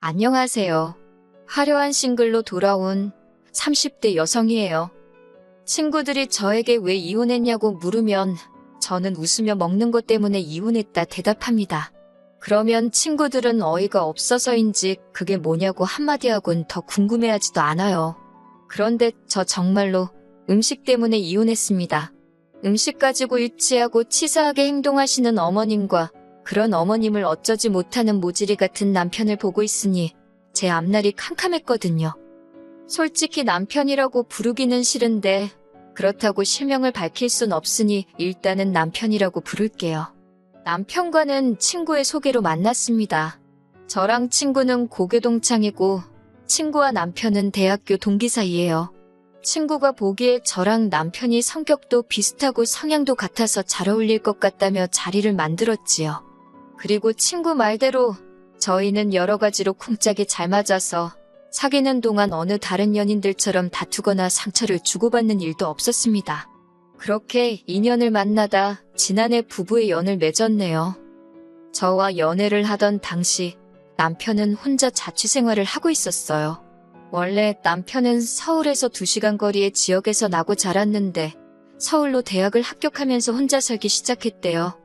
안녕하세요. 화려한 싱글로 돌아온 30대 여성이에요. 친구들이 저에게 왜 이혼했냐고 물으면 저는 웃으며 먹는 것 때문에 이혼했다 대답합니다. 그러면 친구들은 어이가 없어서인지 그게 뭐냐고 한마디 하곤 더 궁금해하지도 않아요. 그런데 저 정말로 음식 때문에 이혼했습니다. 음식 가지고 유치하고 치사하게 행동하시는 어머님과 그런 어머님을 어쩌지 못하는 모질이 같은 남편을 보고 있으니 제 앞날이 캄캄했거든요. 솔직히 남편이라고 부르기는 싫은데 그렇다고 실명을 밝힐 순 없으니 일단은 남편이라고 부를게요. 남편과는 친구의 소개로 만났습니다. 저랑 친구는 고교 동창이고 친구와 남편은 대학교 동기 사이예요. 친구가 보기에 저랑 남편이 성격도 비슷하고 성향도 같아서 잘 어울릴 것 같다며 자리를 만들었지요. 그리고 친구 말대로 저희는 여러 가지로 쿵짝이 잘 맞아서 사귀는 동안 어느 다른 연인들처럼 다투거나 상처를 주고받는 일도 없었습니다. 그렇게 인연을 만나다 지난해 부부의 연을 맺었네요. 저와 연애를 하던 당시 남편은 혼자 자취생활을 하고 있었어요. 원래 남편은 서울에서 2시간 거리의 지역에서 나고 자랐는데 서울로 대학을 합격하면서 혼자 살기 시작했대요.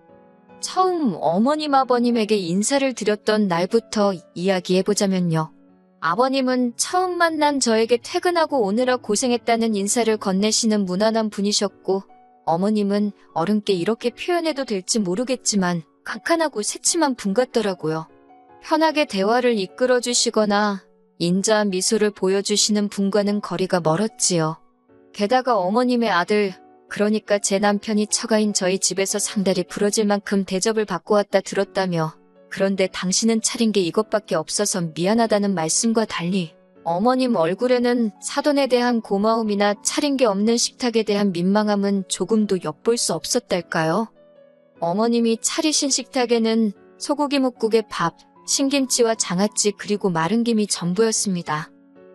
처음 어머님 아버님에게 인사를 드렸던 날부터 이야기해보자면요. 아버님은 처음 만난 저에게 퇴근하고 오느라 고생했다는 인사를 건네시는 무난한 분이셨고 어머님은 어른께 이렇게 표현해도 될지 모르겠지만 깐깐하고 새침한 분 같더라고요. 편하게 대화를 이끌어주시거나 인자한 미소를 보여주시는 분과는 거리가 멀었지요. 게다가 어머님의 아들, 그러니까 제 남편이 처가인 저희 집에서 상다리 부러질 만큼 대접을 받고 왔다 들었다며 그런데 당신은 차린 게 이것밖에 없어서 미안하다는 말씀과 달리 어머님 얼굴에는 사돈에 대한 고마움이나 차린 게 없는 식탁에 대한 민망함은 조금도 엿볼 수 없었달까요? 어머님이 차리신 식탁에는 소고기 묵국에 밥, 신김치와 장아찌 그리고 마른 김이 전부였습니다.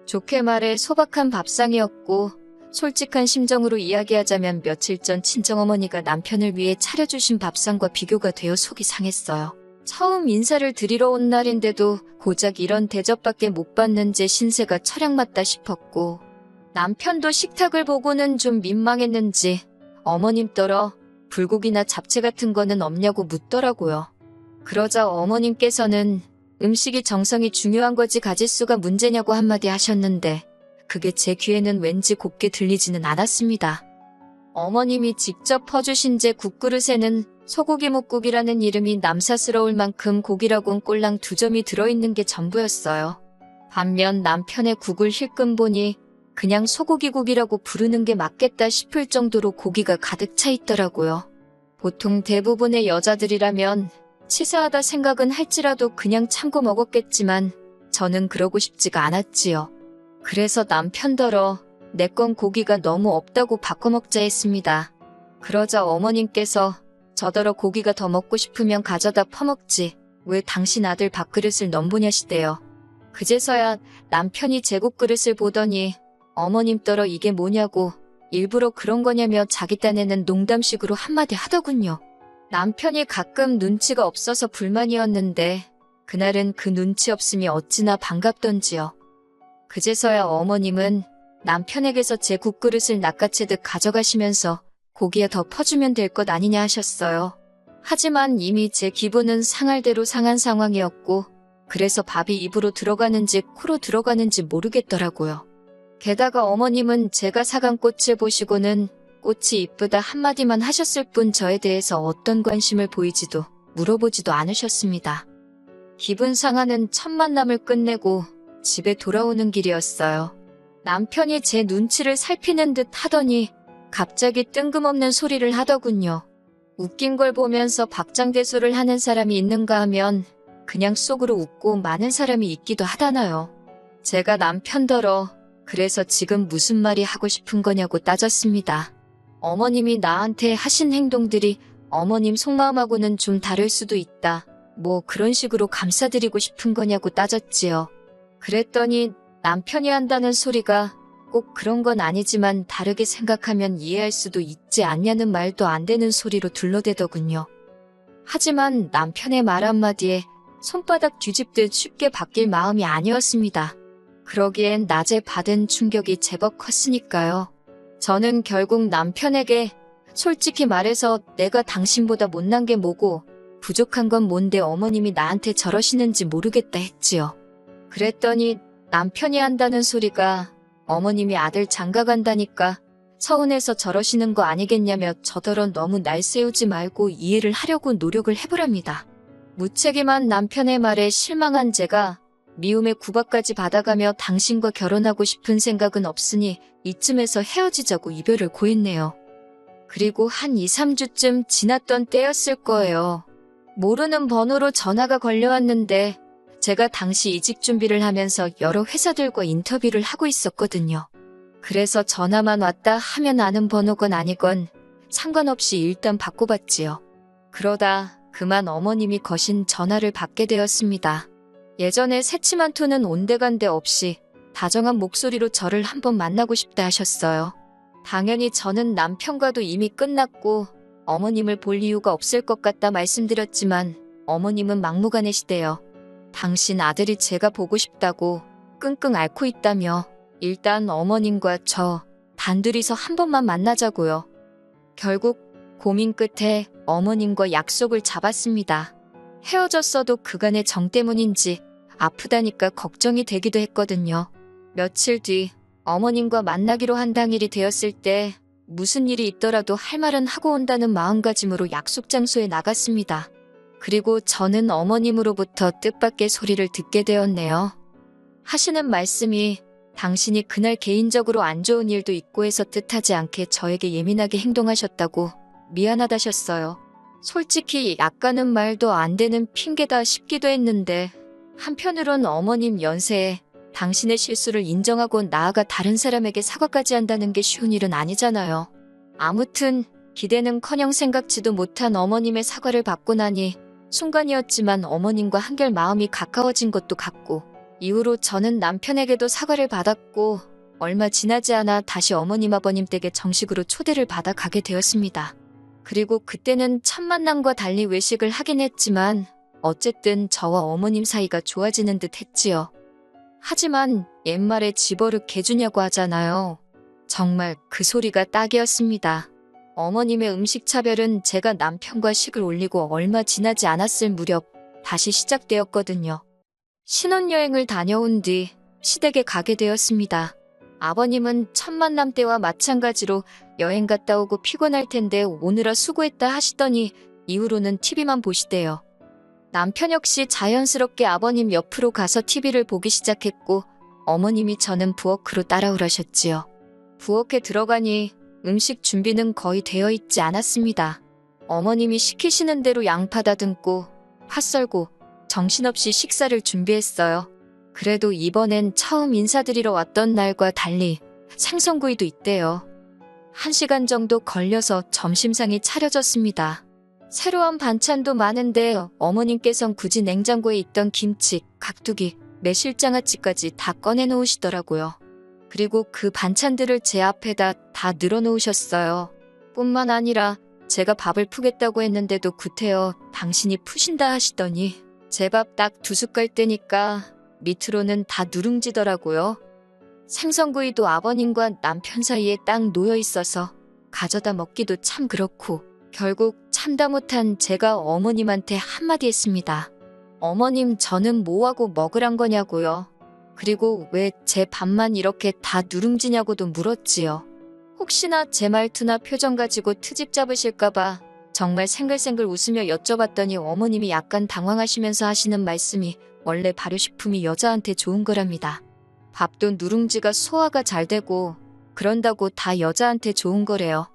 좋게 말해 소박한 밥상이었고 솔직한 심정으로 이야기하자면 며칠 전 친정어머니가 남편을 위해 차려주신 밥상과 비교가 되어 속이 상했어요. 처음 인사를 드리러 온 날인데도 고작 이런 대접밖에 못 받는 제 신세가 철량맞다 싶었고 남편도 식탁을 보고는 좀 민망했는지 어머님더러 불고기나 잡채 같은 거는 없냐고 묻더라고요. 그러자 어머님께서는 음식이 정성이 중요한 거지 가짓수가 문제냐고 한마디 하셨는데 그게 제 귀에는 왠지 곱게 들리지는 않았습니다. 어머님이 직접 퍼주신 제 국그릇에는 소고기 묵국이라는 이름이 남사스러울 만큼 고기라곤 꼴랑 2점이 들어있는 게 전부였어요. 반면 남편의 국을 힐끔 보니 그냥 소고기국이라고 부르는 게 맞겠다 싶을 정도로 고기가 가득 차 있더라고요. 보통 대부분의 여자들이라면 치사하다 생각은 할지라도 그냥 참고 먹었겠지만 저는 그러고 싶지가 않았지요. 그래서 남편더러 내 건 고기가 너무 없다고 바꿔 먹자 했습니다. 그러자 어머님께서 저더러 고기가 더 먹고 싶으면 가져다 퍼먹지 왜 당신 아들 밥그릇을 넘보냐시대요. 그제서야 남편이 제 국그릇을 보더니 어머님더러 이게 뭐냐고 일부러 그런 거냐며 자기 딴에는 농담식으로 한마디 하더군요. 남편이 가끔 눈치가 없어서 불만이었는데 그날은 그 눈치 없음이 어찌나 반갑던지요. 그제서야 어머님은 남편에게서 제 국그릇을 낚아채듯 가져가시면서 고기에 더 퍼주면 될 것 아니냐 하셨어요. 하지만 이미 제 기분은 상할 대로 상한 상황이었고 그래서 밥이 입으로 들어가는지 코로 들어가는지 모르겠더라고요. 게다가 어머님은 제가 사간 꽃을 보시고는 꽃이 이쁘다 한마디만 하셨을 뿐 저에 대해서 어떤 관심을 보이지도 물어보지도 않으셨습니다. 기분 상하는 첫 만남을 끝내고 집에 돌아오는 길이었어요. 남편이 제 눈치를 살피는 듯 하더니 갑자기 뜬금없는 소리를 하더군요. 웃긴 걸 보면서 박장대소를 하는 사람이 있는가 하면 그냥 속으로 웃고 마는 사람이 있기도 하다나요. 제가 남편더러 그래서 지금 무슨 말이 하고 싶은 거냐고 따졌습니다. 어머님이 나한테 하신 행동들이 어머님 속마음하고는 좀 다를 수도 있다. 뭐 그런 식으로 감싸드리고 싶은 거냐고 따졌지요. 그랬더니 남편이 한다는 소리가 꼭 그런 건 아니지만 다르게 생각하면 이해할 수도 있지 않냐는 말도 안 되는 소리로 둘러대더군요. 하지만 남편의 말 한마디에 손바닥 뒤집듯 쉽게 바뀔 마음이 아니었습니다. 그러기엔 낮에 받은 충격이 제법 컸으니까요. 저는 결국 남편에게 솔직히 말해서 내가 당신보다 못난 게 뭐고 부족한 건 뭔데 어머님이 나한테 저러시는지 모르겠다 했지요. 그랬더니 남편이 한다는 소리가 어머님이 아들 장가간다니까 서운해서 저러시는 거 아니겠냐며 저더러 너무 날 세우지 말고 이해를 하려고 노력을 해보랍니다. 무책임한 남편의 말에 실망한 제가 미움의 구박까지 받아가며 당신과 결혼하고 싶은 생각은 없으니 이쯤에서 헤어지자고 이별을 고했네요. 그리고 한 2, 3주쯤 지났던 때였을 거예요. 모르는 번호로 전화가 걸려왔는데 제가 당시 이직 준비를 하면서 여러 회사들과 인터뷰를 하고 있었거든요. 그래서 전화만 왔다 하면 아는 번호건 아니건 상관없이 일단 받고받지요. 그러다 그만 어머님이 거신 전화를 받게 되었습니다. 예전에 새침한 톤은 온데간데 없이 다정한 목소리로 저를 한번 만나고 싶다 하셨어요. 당연히 저는 남편과도 이미 끝났고 어머님을 볼 이유가 없을 것 같다 말씀드렸지만 어머님은 막무가내시대요. 당신 아들이 제가 보고 싶다고 끙끙 앓고 있다며 일단 어머님과 저 단둘이서 한 번만 만나자고요. 결국 고민 끝에 어머님과 약속을 잡았습니다. 헤어졌어도 그간의 정 때문인지 아프다니까 걱정이 되기도 했거든요. 며칠 뒤 어머님과 만나기로 한 당일이 되었을 때 무슨 일이 있더라도 할 말은 하고 온다는 마음가짐으로 약속 장소에 나갔습니다. 그리고 저는 어머님으로부터 뜻밖의 소리를 듣게 되었네요. 하시는 말씀이 당신이 그날 개인적으로 안 좋은 일도 있고 해서 뜻하지 않게 저에게 예민하게 행동하셨다고 미안하다셨어요. 솔직히 약간은 말도 안 되는 핑계다 싶기도 했는데 한편으론 어머님 연세에 당신의 실수를 인정하고 나아가 다른 사람에게 사과까지 한다는 게 쉬운 일은 아니잖아요. 아무튼 기대는커녕 생각지도 못한 어머님의 사과를 받고 나니 순간이었지만 어머님과 한결 마음이 가까워진 것도 같고 이후로 저는 남편에게도 사과를 받았고 얼마 지나지 않아 다시 어머님 아버님 댁에 정식으로 초대를 받아 가게 되었습니다. 그리고 그때는 첫 만남과 달리 외식을 하긴 했지만 어쨌든 저와 어머님 사이가 좋아지는 듯 했지요. 하지만 옛말에 집어릇 개주냐고 하잖아요. 정말 그 소리가 딱이었습니다. 어머님의 음식 차별은 제가 남편과 식을 올리고 얼마 지나지 않았을 무렵 다시 시작되었거든요. 신혼여행을 다녀온 뒤 시댁에 가게 되었습니다. 아버님은 첫 만남 때와 마찬가지로 여행 갔다 오고 피곤할 텐데 오느라 수고했다 하시더니 이후로는 TV만 보시대요. 남편 역시 자연스럽게 아버님 옆으로 가서 TV를 보기 시작했고 어머님이 저는 부엌으로 따라오라셨지요. 부엌에 들어가니 음식 준비는 거의 되어 있지 않았습니다. 어머님이 시키시는 대로 양파 다듬고 파 썰고 정신없이 식사를 준비했어요. 그래도 이번엔 처음 인사드리러 왔던 날과 달리 생선구이도 있대요. 1시간 정도 걸려서 점심상이 차려졌습니다. 새로운 반찬도 많은데 어머님께선 굳이 냉장고에 있던 김치, 깍두기, 매실장아찌까지 다 꺼내놓으시더라고요. 그리고 그 반찬들을 제 앞에다 다 늘어놓으셨어요. 뿐만 아니라 제가 밥을 푸겠다고 했는데도 구태여 당신이 푸신다 하시더니 제 밥 딱 2숟갈 떼니까 밑으로는 다 누룽지더라고요. 생선구이도 아버님과 남편 사이에 딱 놓여 있어서 가져다 먹기도 참 그렇고 결국 참다 못한 제가 어머님한테 한마디 했습니다. 어머님 저는 뭐하고 먹으란 거냐고요. 그리고 왜 제 밥만 이렇게 다 누룽지냐고도 물었지요. 혹시나 제 말투나 표정 가지고 트집 잡으실까봐 정말 생글생글 웃으며 여쭤봤더니 어머님이 약간 당황하시면서 하시는 말씀이 원래 발효식품이 여자한테 좋은 거랍니다. 밥도 누룽지가 소화가 잘 되고 그런다고 다 여자한테 좋은 거래요.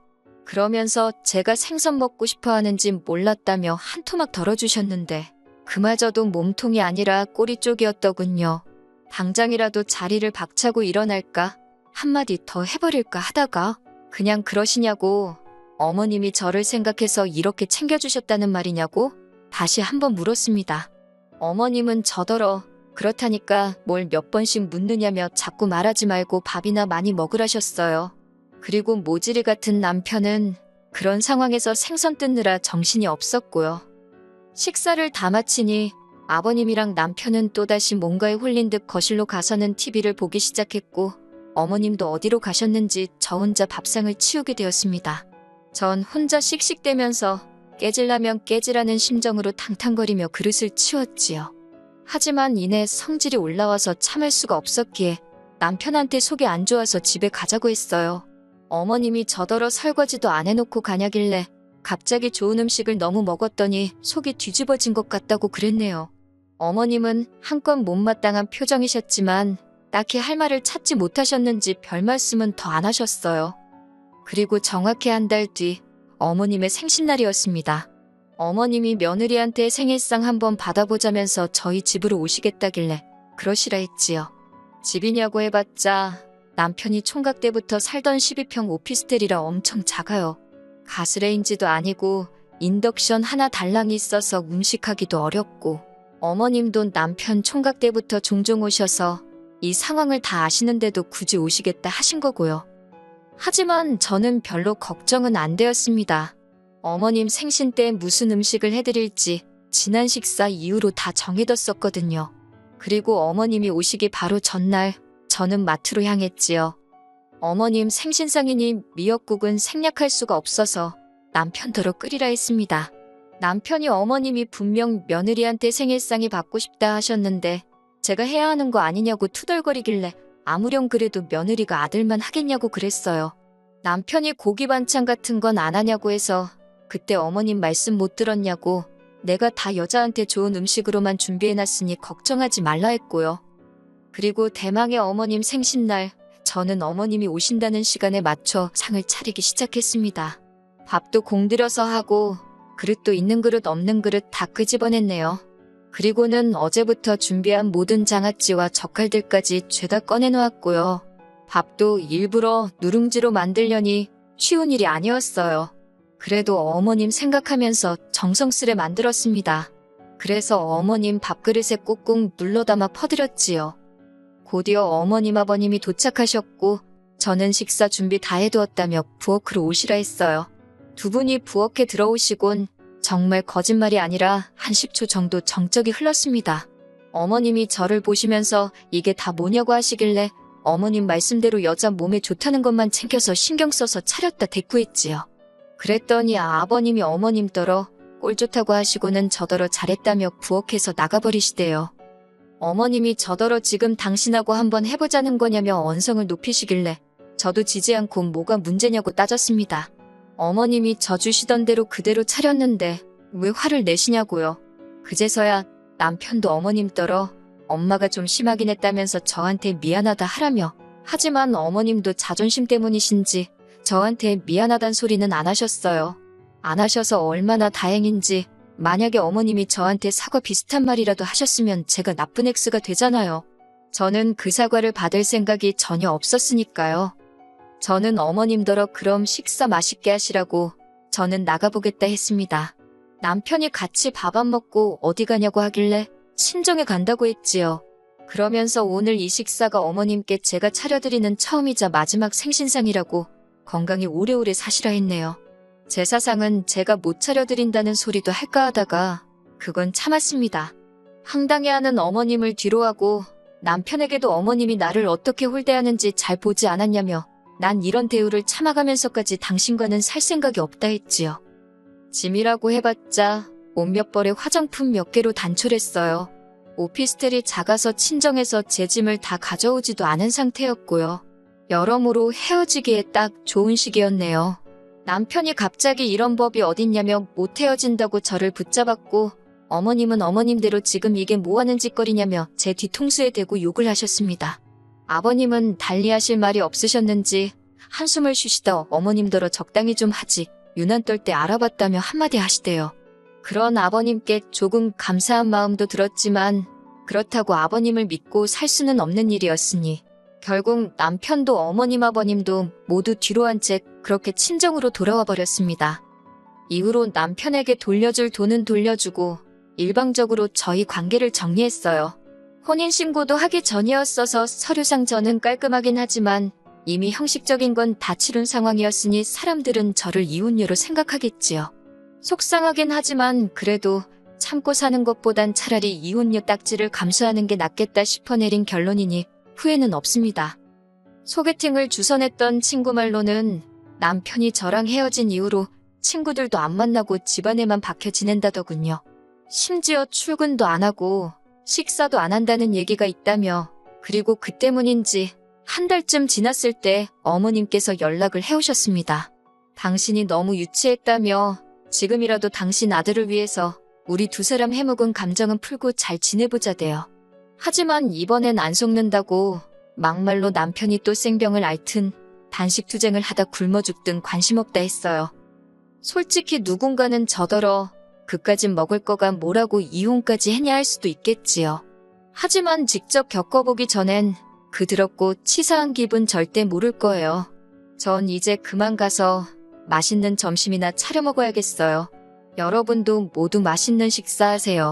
그러면서 제가 생선 먹고 싶어 하는지 몰랐다며 한 토막 덜어주셨는데 그마저도 몸통이 아니라 꼬리 쪽이었더군요. 당장이라도 자리를 박차고 일어날까 한마디 더 해버릴까 하다가 그냥 그러시냐고 어머님이 저를 생각해서 이렇게 챙겨주셨다는 말이냐고 다시 한번 물었습니다. 어머님은 저더러 그렇다니까 뭘 몇 번씩 묻느냐며 자꾸 말하지 말고 밥이나 많이 먹으라셨어요. 그리고 모질이 같은 남편은 그런 상황에서 생선 뜯느라 정신이 없었고요. 식사를 다 마치니 아버님이랑 남편은 또다시 뭔가에 홀린 듯 거실로 가서는 TV를 보기 시작했고 어머님도 어디로 가셨는지 저 혼자 밥상을 치우게 되었습니다. 전 혼자 씩씩대면서 깨질라면 깨지라는 심정으로 탕탕거리며 그릇을 치웠지요. 하지만 이내 성질이 올라와서 참을 수가 없었기에 남편한테 속이 안 좋아서 집에 가자고 했어요. 어머님이 저더러 설거지도 안 해놓고 가냐길래 갑자기 좋은 음식을 너무 먹었더니 속이 뒤집어진 것 같다고 그랬네요. 어머님은 한껏 못마땅한 표정이셨지만 딱히 할 말을 찾지 못하셨는지 별 말씀은 더 안 하셨어요. 그리고 정확히 한 달 뒤 어머님의 생신날이었습니다. 어머님이 며느리한테 생일상 한번 받아보자면서 저희 집으로 오시겠다길래 그러시라 했지요. 집이냐고 해봤자 남편이 총각 때부터 살던 12평 오피스텔이라 엄청 작아요. 가스레인지도 아니고 인덕션 하나 달랑이 있어서 음식하기도 어렵고 어머님도 남편 총각 때부터 종종 오셔서 이 상황을 다 아시는데도 굳이 오시겠다 하신 거고요. 하지만 저는 별로 걱정은 안 되었습니다. 어머님 생신 때 무슨 음식을 해드릴지 지난 식사 이후로 다 정해뒀었거든요. 그리고 어머님이 오시기 바로 전날 저는 마트로 향했지요. 어머님 생신상이니 미역국은 생략할 수가 없어서 남편더러 끓이라 했습니다. 남편이 어머님이 분명 며느리한테 생일상이 받고 싶다 하셨는데 제가 해야 하는 거 아니냐고 투덜거리길래 아무렴 그래도 며느리가 아들만 하겠냐고 그랬어요. 남편이 고기 반찬 같은 건 안 하냐고 해서 그때 어머님 말씀 못 들었냐고 내가 다 여자한테 좋은 음식으로만 준비해놨으니 걱정하지 말라 했고요. 그리고 대망의 어머님 생신날 저는 어머님이 오신다는 시간에 맞춰 상을 차리기 시작했습니다. 밥도 공들여서 하고 그릇도 있는 그릇 없는 그릇 다 끄집어냈네요. 그리고는 어제부터 준비한 모든 장아찌와 젓갈들까지 죄다 꺼내놓았고요. 밥도 일부러 누룽지로 만들려니 쉬운 일이 아니었어요. 그래도 어머님 생각하면서 정성스레 만들었습니다. 그래서 어머님 밥그릇에 꾹꾹 눌러 담아 퍼드렸지요. 곧이어 어머님 아버님이 도착하셨고 저는 식사 준비 다 해두었다며 부엌으로 오시라 했어요. 두 분이 부엌에 들어오시곤 정말 거짓말이 아니라 한 10초 정도 정적이 흘렀습니다. 어머님이 저를 보시면서 이게 다 뭐냐고 하시길래 어머님 말씀대로 여자 몸에 좋다는 것만 챙겨서 신경 써서 차렸다 대꾸했지요. 그랬더니 아버님이 어머님더러 꼴 좋다고 하시고는 저더러 잘했다며 부엌에서 나가버리시대요. 어머님이 저더러 지금 당신하고 한번 해보자는 거냐며 언성을 높이시길래 저도 지지 않고 뭐가 문제냐고 따졌습니다. 어머님이 저 주시던 대로 그대로 차렸는데 왜 화를 내시냐고요. 그제서야 남편도 어머님더러 엄마가 좀 심하긴 했다면서 저한테 미안하다 하라며 하지만 어머님도 자존심 때문이신지 저한테 미안하단 소리는 안 하셨어요. 안 하셔서 얼마나 다행인지 만약에 어머님이 저한테 사과 비슷한 말이라도 하셨으면 제가 나쁜 X가 되잖아요. 저는 그 사과를 받을 생각이 전혀 없었으니까요. 저는 어머님더러 그럼 식사 맛있게 하시라고 저는 나가보겠다 했습니다. 남편이 같이 밥 안 먹고 어디 가냐고 하길래 친정에 간다고 했지요. 그러면서 오늘 이 식사가 어머님께 제가 차려드리는 처음이자 마지막 생신상이라고 건강히 오래오래 사시라 했네요. 제사상은 제가 못 차려드린다는 소리도 할까 하다가 그건 참았습니다. 황당해하는 어머님을 뒤로하고 남편에게도 어머님이 나를 어떻게 홀대하는지 잘 보지 않았냐며 난 이런 대우를 참아가면서까지 당신과는 살 생각이 없다 했지요. 짐이라고 해봤자 옷 몇 벌에 화장품 몇 개로 단촐했어요. 오피스텔이 작아서 친정에서 제 짐을 다 가져오지도 않은 상태였고요. 여러모로 헤어지기에 딱 좋은 시기였네요. 남편이 갑자기 이런 법이 어딨냐며 못 헤어진다고 저를 붙잡았고 어머님은 어머님대로 지금 이게 뭐하는 짓거리냐며 제 뒤통수에 대고 욕을 하셨습니다. 아버님은 달리하실 말이 없으셨는지 한숨을 쉬시다 어머님더러 적당히 좀 하지 유난 떨 때 알아봤다며 한마디 하시대요. 그런 아버님께 조금 감사한 마음도 들었지만 그렇다고 아버님을 믿고 살 수는 없는 일이었으니 결국 남편도 어머님 아버님도 모두 뒤로 한 채 그렇게 친정으로 돌아와 버렸습니다. 이후로 남편에게 돌려줄 돈은 돌려주고 일방적으로 저희 관계를 정리했어요. 혼인신고도 하기 전이었어서 서류상 저는 깔끔하긴 하지만 이미 형식적인 건 다 치룬 상황이었으니 사람들은 저를 이혼녀로 생각하겠지요. 속상하긴 하지만 그래도 참고 사는 것보단 차라리 이혼녀 딱지를 감수하는 게 낫겠다 싶어 내린 결론이니 후회는 없습니다. 소개팅을 주선했던 친구 말로는 남편이 저랑 헤어진 이후로 친구들도 안 만나고 집안에만 박혀 지낸다더군요. 심지어 출근도 안 하고 식사도 안 한다는 얘기가 있다며, 그리고 그 때문인지 한 달쯤 지났을 때 어머님께서 연락을 해오셨습니다. 당신이 너무 유치했다며 지금이라도 당신 아들을 위해서 우리 두 사람 해묵은 감정은 풀고 잘 지내보자대요. 하지만 이번엔 안 속는다고 막말로 남편이 또 생병을 앓든 단식 투쟁을 하다 굶어 죽든 관심 없다 했어요. 솔직히 누군가는 저더러 그까진 먹을 거가 뭐라고 이혼까지 했냐 할 수도 있겠지요. 하지만 직접 겪어보기 전엔 그 더럽고 치사한 기분 절대 모를 거예요. 전 이제 그만 가서 맛있는 점심이나 차려 먹어야겠어요. 여러분도 모두 맛있는 식사하세요.